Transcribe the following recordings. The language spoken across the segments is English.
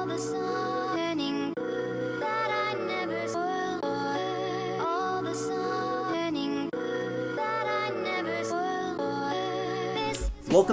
Welcome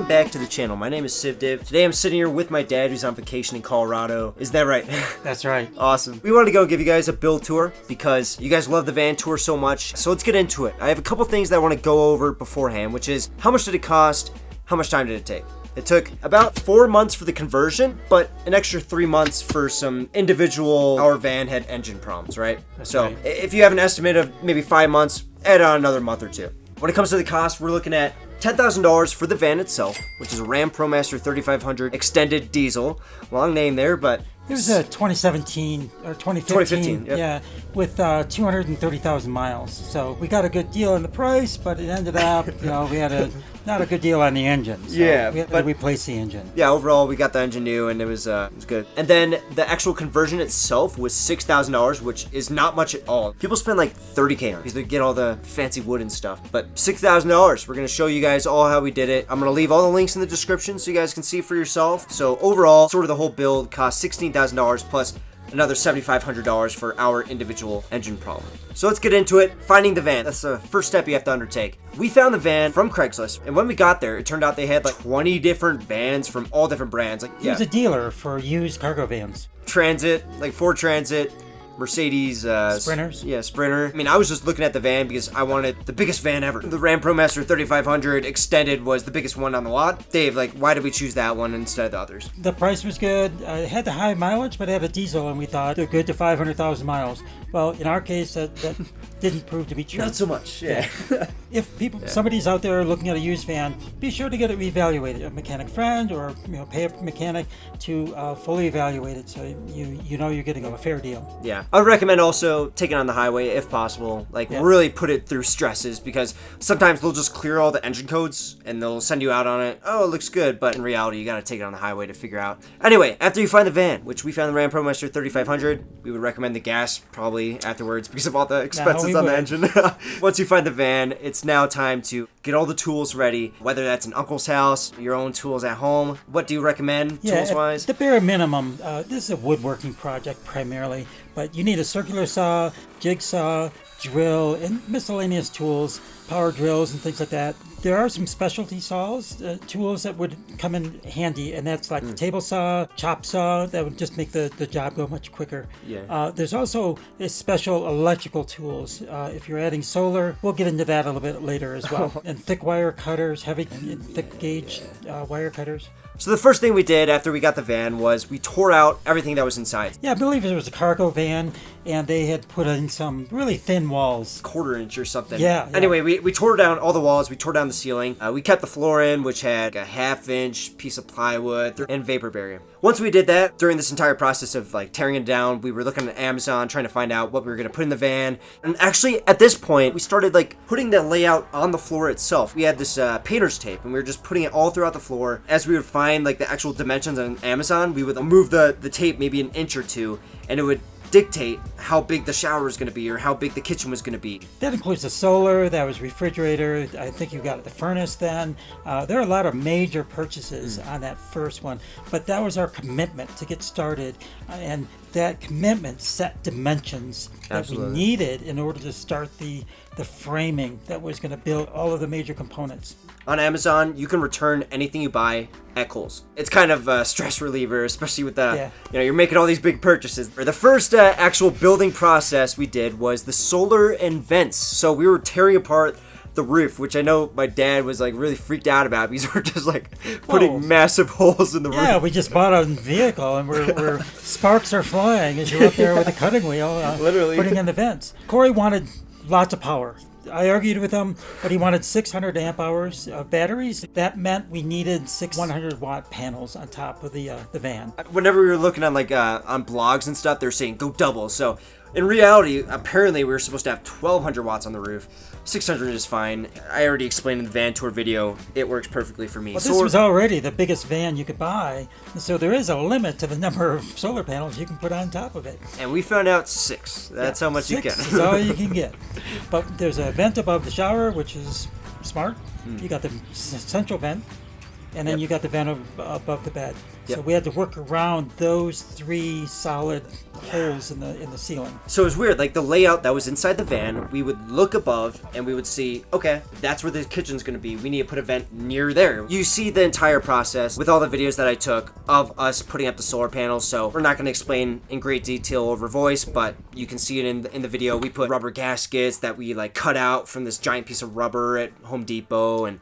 back to the channel. My name is CivDiv. Today I'm sitting here with my dad who's on vacation in Colorado. Is that right? That's right. Awesome. We wanted to go give you guys a build tour because you guys love the van tour so much. So let's get into it. I have a couple things that I want to go over beforehand, which is how much did it cost? How much time did it take? It took about 4 months for the conversion, but an extra 3 months for some individual, our van had engine problems, right? That's right. If you have an estimate of maybe 5 months, add on another month or two. When it comes to the cost, we're looking at $10,000 for the van itself, which is a Ram ProMaster 3500 extended diesel. Long name there, but It was a 2017 or 2015. Yep. Yeah, with 230,000 miles. So we got a good deal on the price, but it ended up, we had not a good deal on the engine. So Yeah, we had but- to replace the engine. yeah, overall we got the engine new and it was good. And then the actual conversion itself was $6,000, which is not much at all. People spend like $30K on it because they get all the fancy wood and stuff. But $6,000, we're gonna show you guys all how we did it. I'm gonna leave all the links in the description so you guys can see for yourself. So overall, sort of the whole build cost $16,000 plus another $7,500 for our individual engine problem. So let's get into it. Finding the van. That's the first step you have to undertake. We found the van from Craigslist, and when we got there, it turned out they had like 20 different vans from all different brands. He was a dealer for used cargo vans. Transit, like Ford Transit, Mercedes, Sprinters? Yeah, Sprinter. I mean, I was just looking at the van because I wanted the biggest van ever. The Ram ProMaster 3500 extended was the biggest one on the lot. Dave, like, why did we choose that one instead of the others? The price was good. It had the high mileage, but it had a diesel, and we thought they're good to 500,000 miles. Well, in our case, that didn't prove to be true. Not so much, yeah. If somebody's out there looking at a used van, be sure to get it reevaluated. A mechanic friend or pay a mechanic to fully evaluate it so you know you're getting a fair deal. Yeah. I would recommend also taking it on the highway if possible. Like, really put it through stresses because sometimes they'll just clear all the engine codes and they'll send you out on it. Oh, it looks good. But in reality, you got to take it on the highway to figure out. Anyway, after you find the van, which we found the Ram ProMaster 3500, we would recommend the gas probably afterwards because of all the expenses on the engine. Once you find the van, it's now time to get all the tools ready, whether that's an uncle's house, your own tools at home. What do you recommend tools-wise? The bare minimum, this is a woodworking project primarily, but you need a circular saw, jigsaw, drill, and miscellaneous tools, power drills and things like that. There are some specialty saws, tools that would come in handy, and that's like the table saw, chop saw, that would just make the job go much quicker. Yeah. There's also special electrical tools. If you're adding solar, we'll get into that a little bit later as well. And thick wire cutters, heavy and thick gauge wire cutters. So the first thing we did after we got the van was we tore out everything that was inside. Yeah, I believe it was a cargo van, and they had put in some really thin walls. Quarter-inch or something. Yeah. Anyway, we tore down all the walls. We tore down the ceiling. We kept the floor in, which had a half-inch piece of plywood and vapor barrier. Once we did that, during this entire process of like tearing it down, we were looking at Amazon, trying to find out what we were going to put in the van. And actually, at this point, we started like putting the layout on the floor itself. We had this painter's tape, and we were just putting it all throughout the floor. As we would find like the actual dimensions on Amazon, we would move the tape maybe an inch or two, and it would dictate how big the shower was going to be or how big the kitchen was going to be. That includes the solar, that was refrigerator, I think you got the furnace then. There are a lot of major purchases on that first one, but that was our commitment to get started, and that commitment set dimensions that we needed in order to start the framing that was going to build all of the major components. On Amazon, you can return anything you buy at Kohl's. It's kind of a stress reliever, especially with you're making all these big purchases. The first actual building process we did was the solar and vents. So we were tearing apart the roof, which I know my dad was like really freaked out about because we're just like putting massive holes in the roof. Yeah, we just bought a vehicle and we're sparks are flying as you're up there with a cutting wheel, literally putting in the vents. Corey wanted lots of power. I argued with him, but he wanted 600 amp hours of batteries. That meant we needed 6 100-watt panels on top of the van. Whenever we were looking on on blogs and stuff, they're saying go double. So in reality, apparently we were supposed to have 1,200 watts on the roof. 600 is fine. I already explained in the van tour video, it works perfectly for me. Well, this was already the biggest van you could buy, so there is a limit to the number of solar panels you can put on top of it. And we found out 6. That's how much you can. 6 is all you can get. But there's a vent above the shower, which is smart. You got the central vent. and then you got the vent above the bed. So Yep. we had to work around those 3 solid holes in the ceiling. So it was weird, like the layout that was inside the van, we would look above and we would see, okay, that's where the kitchen's gonna be. We need to put a vent near there. You see the entire process with all the videos that I took of us putting up the solar panels, so we're not gonna explain in great detail over voice, but you can see it in the video. We put rubber gaskets that we like cut out from this giant piece of rubber at Home Depot, and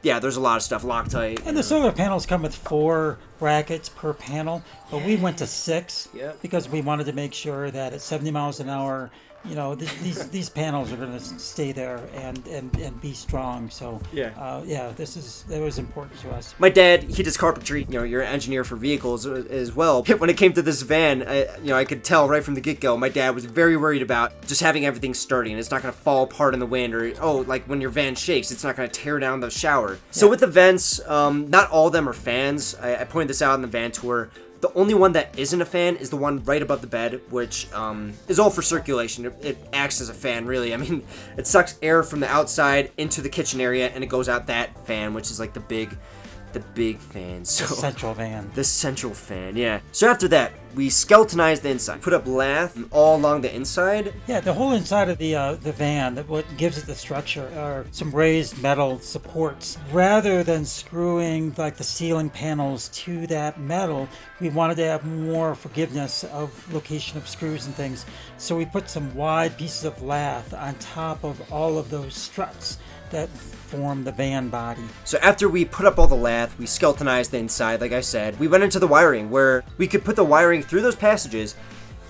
yeah, there's a lot of stuff, Loctite. And the solar panels come with 4 brackets per panel, but we went to 6 Yep. because we wanted to make sure that at 70 miles an hour, you know, these panels are going to stay there and be strong. So that was important to us. My dad, he does carpentry. You know, you're an engineer for vehicles as well. When it came to this van, I could tell right from the get-go, my dad was very worried about just having everything sturdy and it's not going to fall apart in the wind, or, like when your van shakes, it's not going to tear down the shower. So with the vents, not all of them are fans. I pointed this out in the van tour. The only one that isn't a fan is the one right above the bed, which is all for circulation. It acts as a fan, really. I mean, it sucks air from the outside into the kitchen area, and it goes out that fan, which is like the big fan. So The central van. the central fan, yeah. So after that, we skeletonized the inside, put up lath all along the inside. Yeah, the whole inside of the van, what gives it the structure are some raised metal supports. Rather than screwing like the ceiling panels to that metal, we wanted to have more forgiveness of location of screws and things. So we put some wide pieces of lath on top of all of those struts that form the van body. So after we put up all the lath, we skeletonized the inside, like I said. We went into the wiring, where we could put the wiring through those passages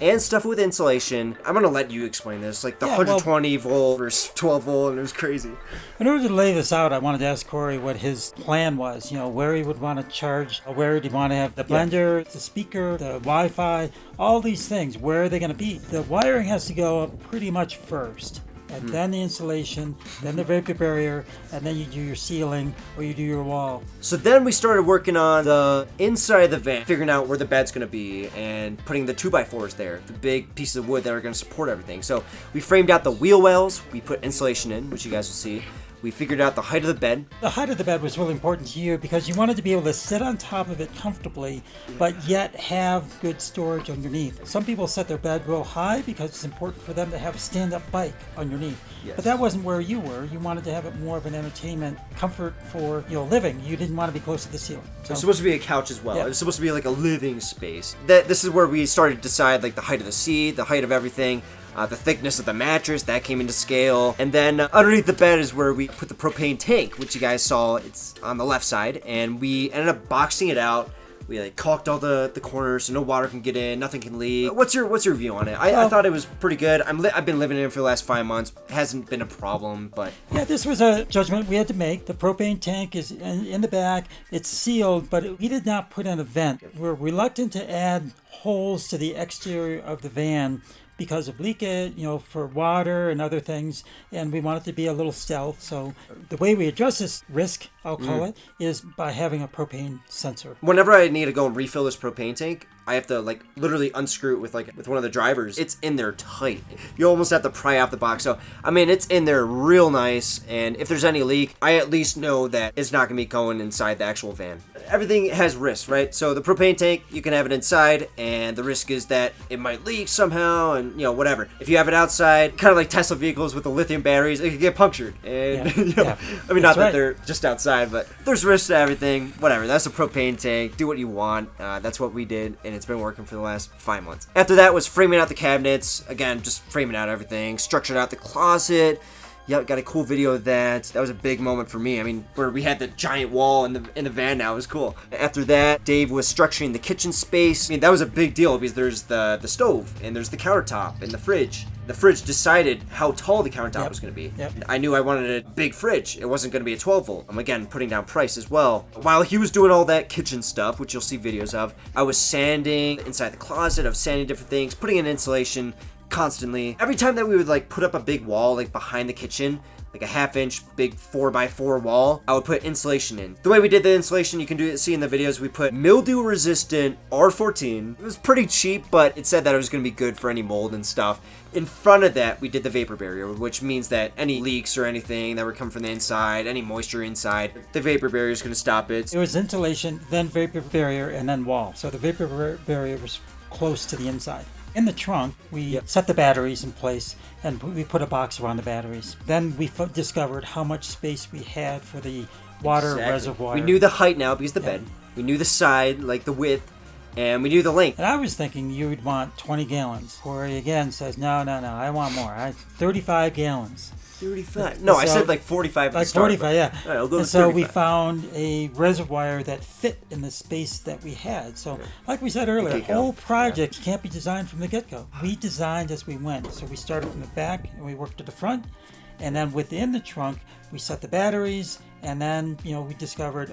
and stuff with insulation. I'm gonna let you explain this, like the 120 volt versus 12 volt, and it was crazy. In order to lay this out, I wanted to ask Corey what his plan was, where he would want to charge, where he'd want to have the blender, the speaker, the Wi-Fi, all these things, where are they going to be? The wiring has to go up pretty much first. And then the insulation, then the vapor barrier, and then you do your ceiling or you do your wall. So then we started working on the inside of the van, figuring out where the bed's going to be and putting the 2x4s there, the big pieces of wood that are going to support everything. So we framed out the wheel wells, we put insulation in, which you guys will see. We figured out the height of the bed. The height of the bed was really important to you because you wanted to be able to sit on top of it comfortably, but yet have good storage underneath. Some people set their bed real high because it's important for them to have a stand-up bike underneath. Yes. But that wasn't where you were. You wanted to have it more of an entertainment comfort for living. You didn't want to be close to the ceiling. It was supposed to be a couch as well. Yeah. It was supposed to be like a living space. This is where we started to decide like the height of the seat, the height of everything. The thickness of the mattress, that came into scale. And then underneath the bed is where we put the propane tank, which you guys saw. It's on the left side. And we ended up boxing it out. We like caulked all the corners so no water can get in, nothing can leak. What's your view on it? I thought it was pretty good. I've been living in it for the last 5 months. It hasn't been a problem, but yeah, this was a judgment we had to make. The propane tank is in the back. It's sealed, but we did not put in a vent. We're reluctant to add holes to the exterior of the van because of leakage, for water and other things, and we want it to be a little stealth. So the way we address this risk, I'll call it, is by having a propane sensor. Whenever I need to go and refill this propane tank, I have to like literally unscrew it with one of the drivers. It's in there tight. You almost have to pry out the box. So I mean, it's in there real nice. And if there's any leak, I at least know that it's not gonna be going inside the actual van. Everything has risks, right? So the propane tank, you can have it inside, and the risk is that it might leak somehow, and whatever. If you have it outside, kind of like Tesla vehicles with the lithium batteries, it could get punctured. And I mean, not that they're just outside, but there's risks to everything. Whatever. That's a propane tank. Do what you want. That's what we did, and it's been working for the last 5 months. After that was framing out the cabinets. Again, just framing out everything. Structured out the closet. Yeah, got a cool video of that. That was a big moment for me. I mean, where we had the giant wall in the van now. It was cool. After that, Dave was structuring the kitchen space. I mean, that was a big deal because there's the stove and there's the countertop and the fridge. The fridge decided how tall the countertop was going to be. Yep. I knew I wanted a big fridge. It wasn't going to be a 12 volt. I'm again putting down price as well. While he was doing all that kitchen stuff, which you'll see videos of, I was sanding inside the closet. I was sanding different things, putting in insulation, constantly. Every time that we would like put up a big wall like behind the kitchen, like a 1/2 inch big 4x4 wall, I would put insulation in. The way we did the insulation, you can see in the videos, we put mildew resistant R14. It was pretty cheap, but it said that it was going to be good for any mold and stuff. In front of that, we did the vapor barrier, which means that any leaks or anything that would come from the inside, any moisture inside, the vapor barrier is going to stop it. It was insulation, then vapor barrier, and then wall. So the vapor barrier was close to the inside. In the trunk, we set the batteries in place, and we put a box around the batteries. Then we discovered how much space we had for the water reservoir. We knew the height now because the bed. We knew the side, like the width, and we knew the length. And I was thinking you would want 20 gallons. Corey again says, no, I want more. 35 gallons. 35? No, I said like 45. Like 45, yeah. All right, I'll go and so 35. we found a reservoir that fit in the space that we had. So, like we said earlier, the whole project can't be designed from the get-go. We designed as we went. So we started from the back and we worked to the front. And then within the trunk, we set the batteries. And then, we discovered,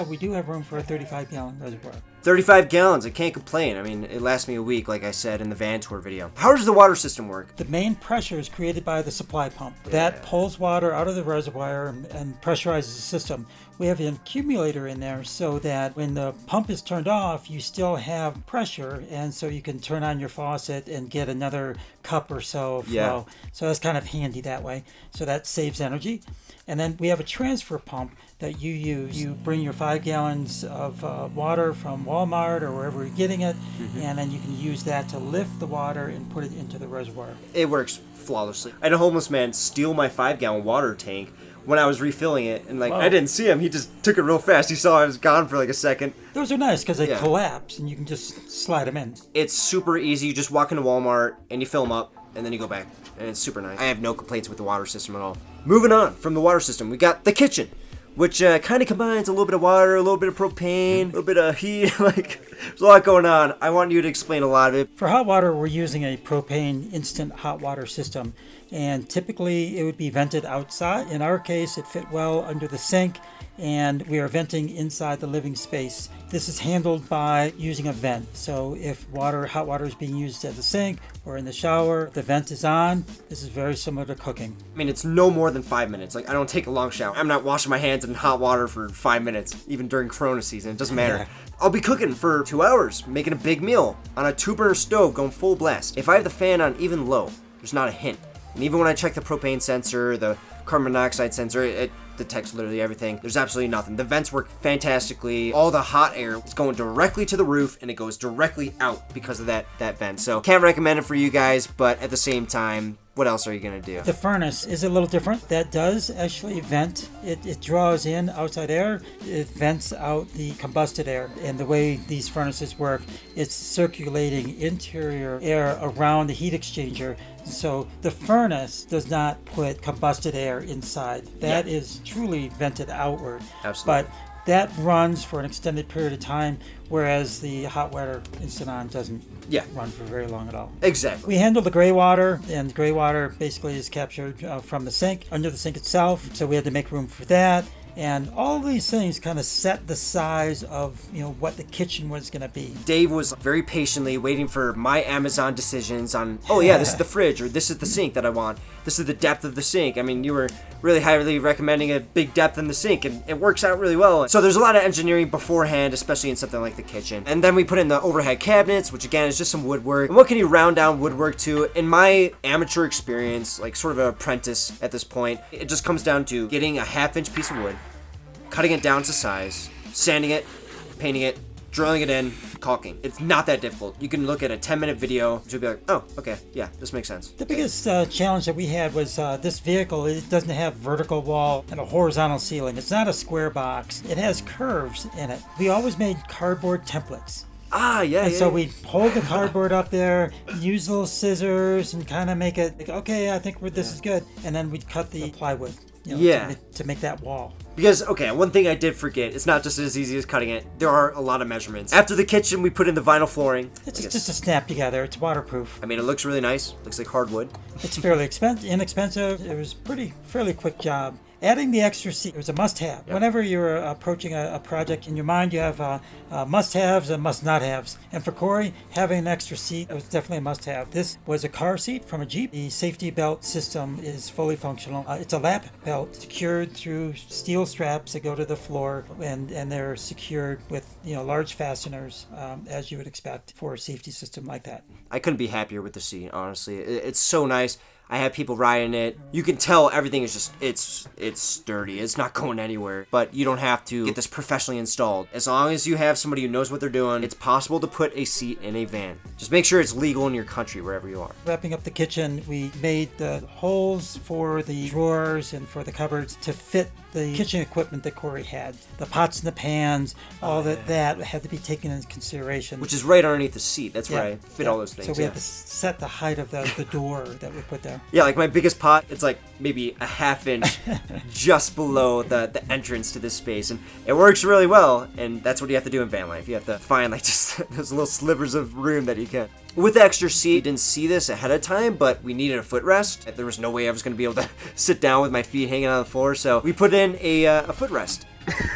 we do have room for a 35-gallon reservoir. 35 gallons, I can't complain. I mean, it lasts me a week, like I said in the van tour video. How does the water system work? The main pressure is created by the supply pump. That pulls water out of the reservoir and pressurizes the system. We have an accumulator in there so that when the pump is turned off, you still have pressure, and so you can turn on your faucet and get another cup or so of flow. So that's kind of handy that way. So that saves energy. And then we have a transfer pump that you use. You bring your 5 gallons of water from Walmart or wherever you're getting it, and then you can use that to lift the water and put it into the reservoir. It works flawlessly. I had a homeless man steal my 5-gallon water tank when I was refilling it, and I didn't see him. He just took it real fast. He saw I was gone for like a second. Those are nice because they collapse and you can just slide them in. It's super easy. You just walk into Walmart and you fill them up, and then you go back, and it's super nice. I have no complaints with the water system at all. Moving on from the water system, we got the kitchen, which kind of combines a little bit of water, a little bit of propane, a little bit of heat. There's a lot going on. I want you to explain a lot of it. For hot water, we're using a propane instant hot water system, and typically it would be vented outside. In our case, it fit well under the sink, and we are venting inside the living space. This is handled by using a vent. So if hot water is being used at the sink or in the shower, the vent is on. This is very similar to cooking. I mean, it's no more than 5 minutes. I don't take a long shower. I'm not washing my hands in hot water for 5 minutes, even during Corona season. It doesn't matter. I'll be cooking for 2 hours, making a big meal on a 2-burner stove going full blast. If I have the fan on even low, there's not a hint. And even when I check the propane sensor, the carbon monoxide sensor, it detects literally everything. There's absolutely nothing. The vents work fantastically. All the hot air is going directly to the roof, and it goes directly out because of that vent. So can't recommend it for you guys, but at the same time, what else are you going to do? The furnace is a little different. That does actually vent. It draws in outside air. It vents out the combusted air. And the way these furnaces work, it's circulating interior air around the heat exchanger. So the furnace does not put combusted air inside. That is truly vented outward. Absolutely. But that runs for an extended period of time, whereas the hot water instant on doesn't run for very long at all. Exactly. We handle the gray water, and gray water basically is captured from the sink, under the sink itself, so we had to make room for that. And all of these things kind of set the size of what the kitchen was going to be. Dave was very patiently waiting for my Amazon decisions on, this is the fridge, or this is the sink that I want. This is the depth of the sink. I mean, you were really highly recommending a big depth in the sink, and it works out really well. So there's a lot of engineering beforehand, especially in something like the kitchen. And then we put in the overhead cabinets, which again is just some woodwork. And what can you round down woodwork to? In my amateur experience, like sort of an apprentice at this point, it just comes down to getting a 1/2 inch piece of wood, cutting it down to size, sanding it, painting it, drilling it in, caulking. It's not that difficult. You can look at a 10-minute video, you'll be like, oh, okay, yeah, this makes sense. The biggest challenge that we had was this vehicle, it doesn't have vertical wall and a horizontal ceiling. It's not a square box. It has curves in it. We always made cardboard templates. So we hold the cardboard up there, use little scissors, and kind of make it, okay, I think this is good. And then we'd cut the plywood. To make that wall. Because, one thing I did forget, it's not just as easy as cutting it. There are a lot of measurements. After the kitchen, we put in the vinyl flooring. It's just a snap together. It's waterproof. I mean, it looks really nice. Looks like hardwood. It's fairly inexpensive. It was fairly quick job. Adding the extra seat was a must-have. Yep. Whenever you're approaching a project, in your mind you have must-haves and must-not-haves. And for Corey, having an extra seat was definitely a must-have. This was a car seat from a Jeep. The safety belt system is fully functional. It's a lap belt secured through steel straps that go to the floor, and they're secured with large fasteners, as you would expect for a safety system like that. I couldn't be happier with the seat, honestly. It's so nice. I have people riding it. You can tell everything is just, it's sturdy. It's not going anywhere. But you don't have to get this professionally installed. As long as you have somebody who knows what they're doing, it's possible to put a seat in a van. Just make sure it's legal in your country, wherever you are. Wrapping up the kitchen, we made the holes for the drawers and for the cupboards to fit the kitchen equipment that Corey had. The pots and the pans, all that had to be taken into consideration. Which is right underneath the seat. That's where I fit all those things. So we had to set the height of the door that we put there. Yeah, like my biggest pot, it's like maybe a half inch just below the entrance to this space. And it works really well. And that's what you have to do in van life. You have to find like just those little slivers of room that you can. With the extra seat, I didn't see this ahead of time, but we needed a footrest. There was no way I was going to be able to sit down with my feet hanging on the floor, so we put in a footrest.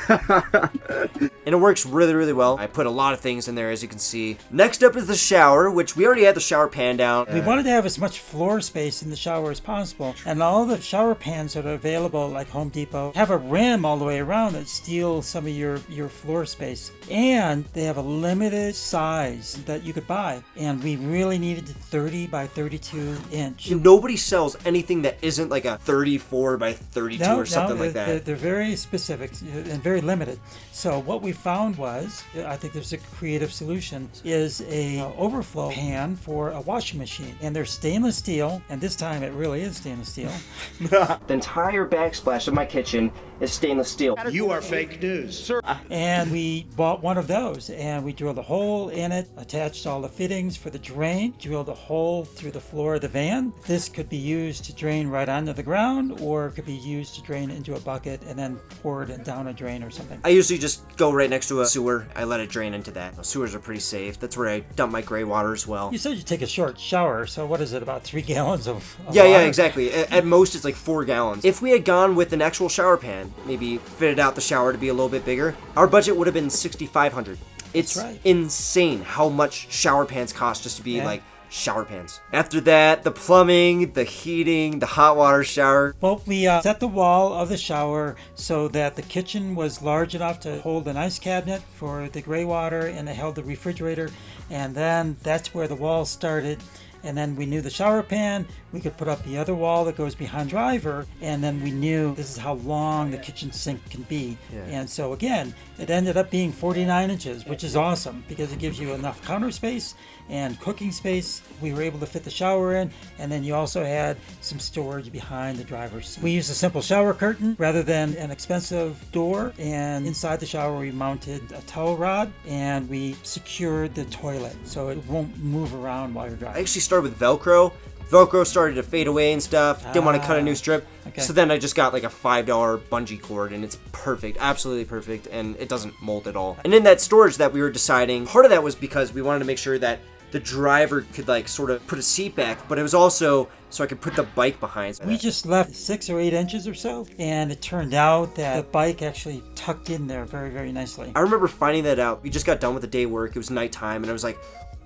And it works really, really well. I put a lot of things in there, as you can see. Next up is the shower, which we already had the shower pan down. We wanted to have as much floor space in the shower as possible, and all the shower pans that are available, like Home Depot, have a rim all the way around that steals some of your floor space. And they have a limited size that you could buy, and we really needed 30 by 32 inch. Nobody sells anything that isn't like a 34 by 32 or something like that. They're very specific and very limited. So what we found was, I think there's a creative solution, is a overflow pan for a washing machine. And they're stainless steel, and this time it really is stainless steel. The entire backsplash of my kitchen is stainless steel. You are fake news, sir. And we bought one of those, and we drilled a hole in it, attached all the fittings for the drain, drilled a hole through the floor of the van. This could be used to drain right onto the ground, or it could be used to drain into a bucket and then pour it down a drain or something. I usually just go right next to a sewer. I let it drain into that. Sewers are pretty safe. That's where I dump my gray water as well. You said you take a short shower, so what is it, about 3 gallons of Yeah, water? exactly. At most, it's like 4 gallons. If we had gone with an actual shower pan, maybe fitted out the shower to be a little bit bigger, our budget would have been $6,500. It's right. insane how much shower pans cost just to be like shower pans. After that, the plumbing, the heating, the hot water shower. Well, we set the wall of the shower so that the kitchen was large enough to hold an ice cabinet for the gray water, and it held the refrigerator. And then that's where the wall started. And then we knew the shower pan, we could put up the other wall that goes behind driver, and then we knew this is how long the kitchen sink can be. Yeah. And so again, it ended up being 49 inches, which is awesome because it gives you enough counter space and cooking space. We were able to fit the shower in, and then you also had some storage behind the driver's seat. We used a simple shower curtain rather than an expensive door, and inside the shower we mounted a towel rod, and we secured the toilet so it won't move around while you're I driving. actually started with Velcro. Velcro started to fade away and stuff. Didn't want to cut a new strip. Okay. So then I just got like a $5 bungee cord, and it's perfect, absolutely perfect, and it doesn't mold at all. And in that storage that we were deciding, part of that was because we wanted to make sure that the driver could like sort of put a seat back, but it was also so I could put the bike behind. We just left 6 or 8 inches or so, and it turned out that the bike actually tucked in there very, very nicely. I remember finding that out. We just got done with the day work. It was nighttime, and I was like,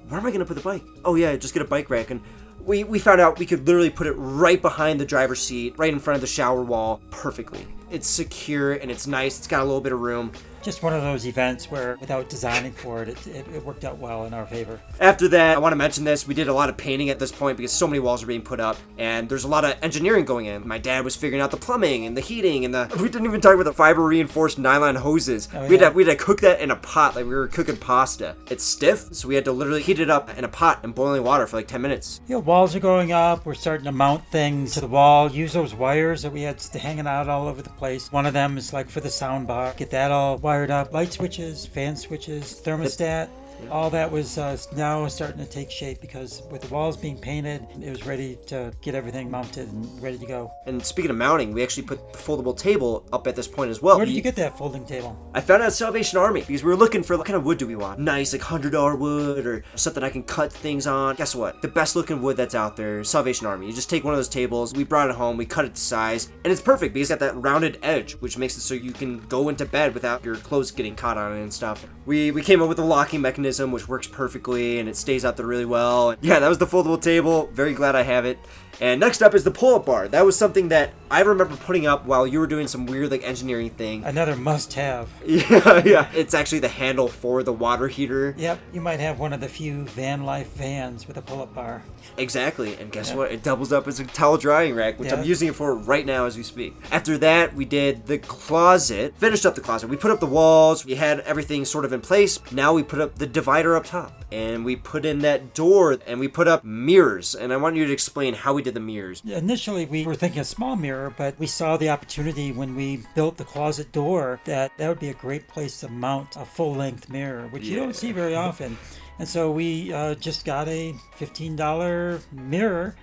where am I going to put the bike? Oh yeah, just get a bike rack. And we found out we could literally put it right behind the driver's seat, right in front of the shower wall, perfectly. It's secure, and it's nice. It's got a little bit of room. Just one of those events where, without designing for it, it worked out well in our favor. After that, I want to mention this. We did a lot of painting at this point because so many walls are being put up, and there's a lot of engineering going in. My dad was figuring out the plumbing and the heating, and we didn't even talk about the fiber reinforced nylon hoses. Oh, we had yeah. to cook that in a pot like we were cooking pasta. It's stiff, so we had to literally heat it up in a pot in boiling water for like 10 minutes. You know, walls are going up. We're starting to mount things to the wall. Use those wires that we had hanging out all over the place. One of them is like for the sound bar. Get that all wired up. Light switches, fan switches, thermostat. All that was now starting to take shape because with the walls being painted, it was ready to get everything mounted and ready to go. And speaking of mounting, we actually put the foldable table up at this point as well. Where did you get that folding table? I found it at Salvation Army because we were looking for what kind of wood do we want. Nice, like $100 wood or something I can cut things on. Guess what? The best looking wood that's out there, Salvation Army. You just take one of those tables, we brought it home, we cut it to size, and it's perfect because it's got that rounded edge, which makes it so you can go into bed without your clothes getting caught on it and stuff. We came up with a locking mechanism which works perfectly and it stays out there really well. Yeah, that was the foldable table. Very glad I have it. And next up is the pull-up bar. That was something that I remember putting up while you were doing some weird like engineering thing. Another must-have. Yeah. It's actually the handle for the water heater. Yep, you might have one of the few van life vans with a pull-up bar. Exactly, and guess what? It doubles up as a towel drying rack, which I'm using it for right now as we speak. After that, we did the closet, finished up the closet. We put up the walls, we had everything sort of in place. Now we put up the divider up top, and we put in that door, and we put up mirrors, and I want you to explain how we did the mirrors. Initially, we were thinking a small mirror, but we saw the opportunity when we built the closet door that would be a great place to mount a full-length mirror, which you don't see very often. And so we just got a $15 mirror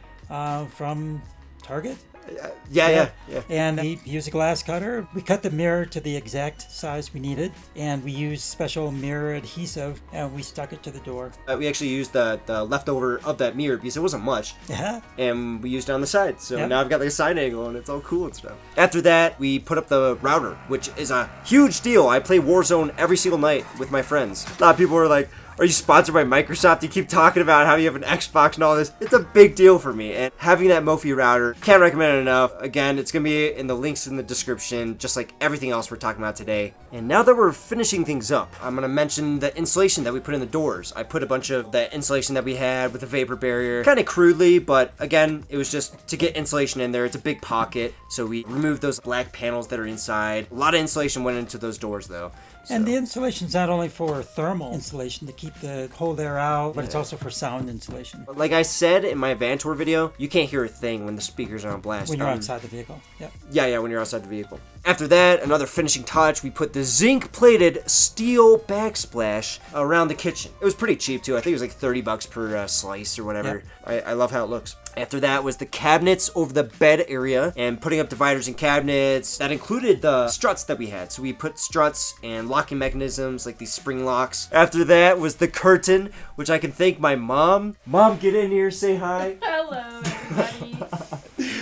from Target. Yeah. And we used a glass cutter. We cut the mirror to the exact size we needed, and we used special mirror adhesive, and we stuck it to the door. We actually used the leftover of that mirror because it wasn't much. Yeah. And we used it on the side. So now I've got like a side angle and it's all cool and stuff. After that, we put up the router, which is a huge deal. I play Warzone every single night with my friends. A lot of people are like, are you sponsored by Microsoft? You keep talking about how you have an Xbox and all this. It's a big deal for me. And having that Mophie router, can't recommend it enough. Again, it's going to be in the links in the description, just like everything else we're talking about today. And now that we're finishing things up, I'm going to mention the insulation that we put in the doors. I put a bunch of the insulation that we had with the vapor barrier, kind of crudely, but again, it was just to get insulation in there. It's a big pocket, so we removed those black panels that are inside. A lot of insulation went into those doors, though. And the insulation's not only for thermal insulation to keep the cold air out, but it's also for sound insulation. Like I said in my van tour video, you can't hear a thing when the speakers are on blast. When you're outside the vehicle. Yep. Yeah, when you're outside the vehicle. After that, another finishing touch, we put the zinc-plated steel backsplash around the kitchen. It was pretty cheap too. I think it was like $30 per slice or whatever. Yep. I love how it looks. After that was the cabinets over the bed area and putting up dividers and cabinets. That included the struts that we had. So we put struts and locking mechanisms like these spring locks. After that was the curtain, which I can thank my mom. Mom, get in here, say hi. Hello, everybody.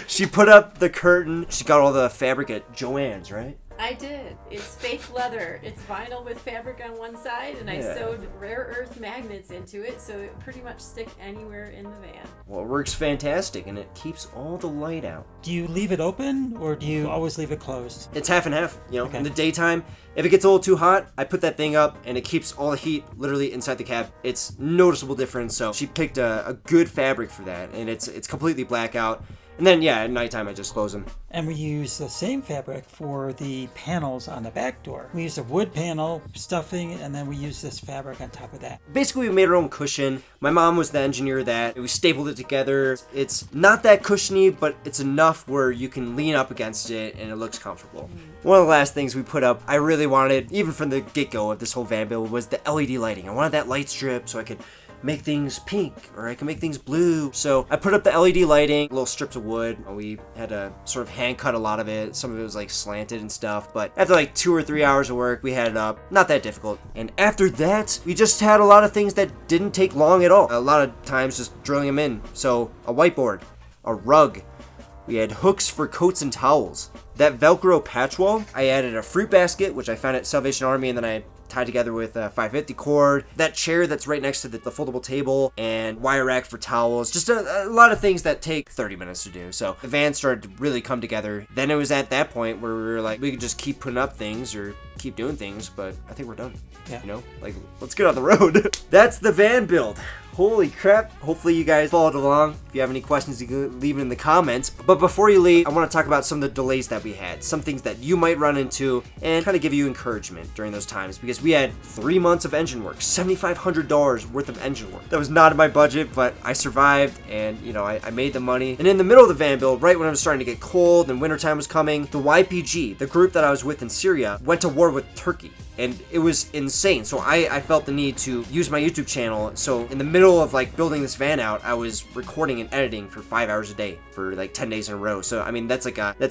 She put up the curtain. She got all the fabric at Joann's, right? I did. It's fake leather. It's vinyl with fabric on one side, and I sewed rare earth magnets into it, so it pretty much stick anywhere in the van. Well, it works fantastic, and it keeps all the light out. Do you leave it open, or do you always leave it closed? It's half and half, In the daytime, if it gets a little too hot, I put that thing up, and it keeps all the heat literally inside the cab. It's noticeable difference, so she picked a good fabric for that, and it's completely blackout. And then, at nighttime, I just close them. And we use the same fabric for the panels on the back door. We use a wood panel, stuffing, and then we use this fabric on top of that. Basically, we made our own cushion. My mom was the engineer that. We stapled it together. It's not that cushiony, but it's enough where you can lean up against it and it looks comfortable. One of the last things we put up, I really wanted, even from the get-go of this whole van build, was the LED lighting. I wanted that light strip so I could make things pink or I can make things blue. So I put up the LED lighting, little strips of wood. We had to sort of hand cut a lot of it. Some of it was like slanted and stuff, but after like 2 or 3 hours of work, we had it up. Not that difficult. And after that, we just had a lot of things that didn't take long at all. A lot of times just drilling them in. So a whiteboard, a rug. We had hooks for coats and towels. That Velcro patch wall, I added a fruit basket, which I found at Salvation Army, and then I tied together with a 550 cord. That chair that's right next to the foldable table, and wire rack for towels. Just a lot of things that take 30 minutes to do. So the van started to really come together. Then it was at that point where we were like, we could just keep putting up things or keep doing things, but I think we're done. Yeah. Let's get on the road. That's the van build. Holy crap. Hopefully you guys followed along. If you have any questions, you can leave it in the comments. But before you leave, I want to talk about some of the delays that we had. Some things that you might run into and kind of give you encouragement during those times. Because we had 3 months of engine work. $7,500 worth of engine work. That was not in my budget, but I survived and, I made the money. And in the middle of the van build, right when it was starting to get cold and wintertime was coming, the YPG, the group that I was with in Syria, went to war with Turkey. and it was insane. So I felt the need to use my YouTube channel. So in the middle of like building this van out, I was recording and editing for 5 hours a day for like 10 days in a row. So I mean, that's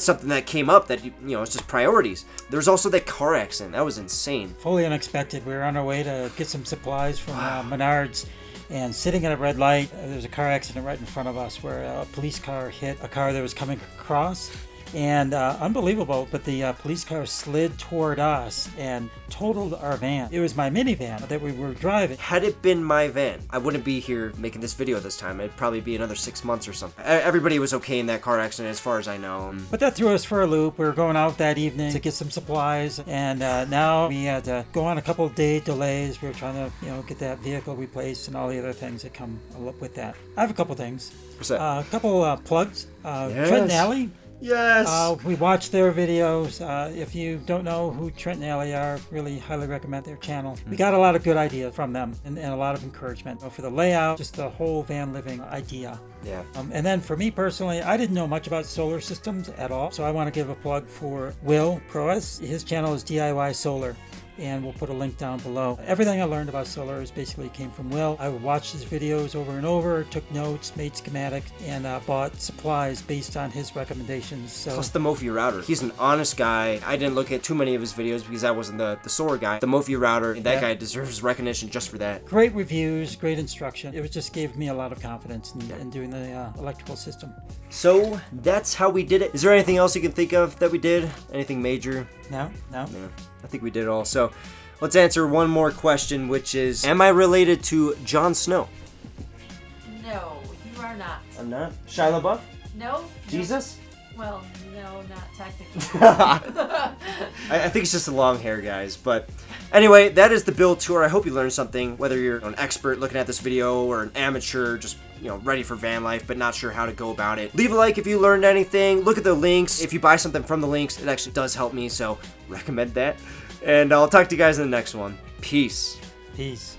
something that came up that, you know, it's just priorities. There was also that car accident. That was insane. Fully unexpected. We were on our way to get some supplies from Menards, and sitting at a red light, there was a car accident right in front of us where a police car hit a car that was coming across. And unbelievable, but the police car slid toward us and totaled our van. It was my minivan that we were driving. Had it been my van, I wouldn't be here making this video this time. It'd probably be another 6 months or something. Everybody was okay in that car accident as far as I know. But that threw us for a loop. We were going out that evening to get some supplies, and now we had to go on a couple of day delays. We were trying to, you know, get that vehicle replaced and all the other things that come with that. I have a couple things. What's that? A couple plugs. Yes. Trent and Alley. Yes. We watch their videos. If you don't know who Trent and Alley are, really highly recommend their channel. We got a lot of good ideas from them and a lot of encouragement for the layout, just the whole van living idea. Yeah. And then for me personally, I didn't know much about solar systems at all, so I want to give a plug for Will Proas. His channel is DIY Solar, and we'll put a link down below. Everything I learned about solar is basically came from Will. I watched his videos over and over, took notes, made schematics, and bought supplies based on his recommendations. So Plus the Mophie router. He's an honest guy. I didn't look at too many of his videos because I wasn't the solar guy. The Mophie router, that guy deserves recognition just for that. great reviews, great instruction. It just gave me a lot of confidence in doing the electrical system. So that's how we did it. Is there anything else you can think of that we did? Anything major? No. Yeah, I think we did it all. So let's answer one more question, which is, am I related to Jon Snow? No, you are not. I'm not. Shia LaBeouf? No. Jesus? Well, no, not technically. I think it's just the long hair, guys. But anyway, that is the build tour. I hope you learned something, whether you're an expert looking at this video or an amateur just, you know, ready for van life but not sure how to go about it. Leave a like if you learned anything. Look at the links. If you buy something from the links, it actually does help me, so recommend that. And I'll talk to you guys in the next one. Peace. Peace.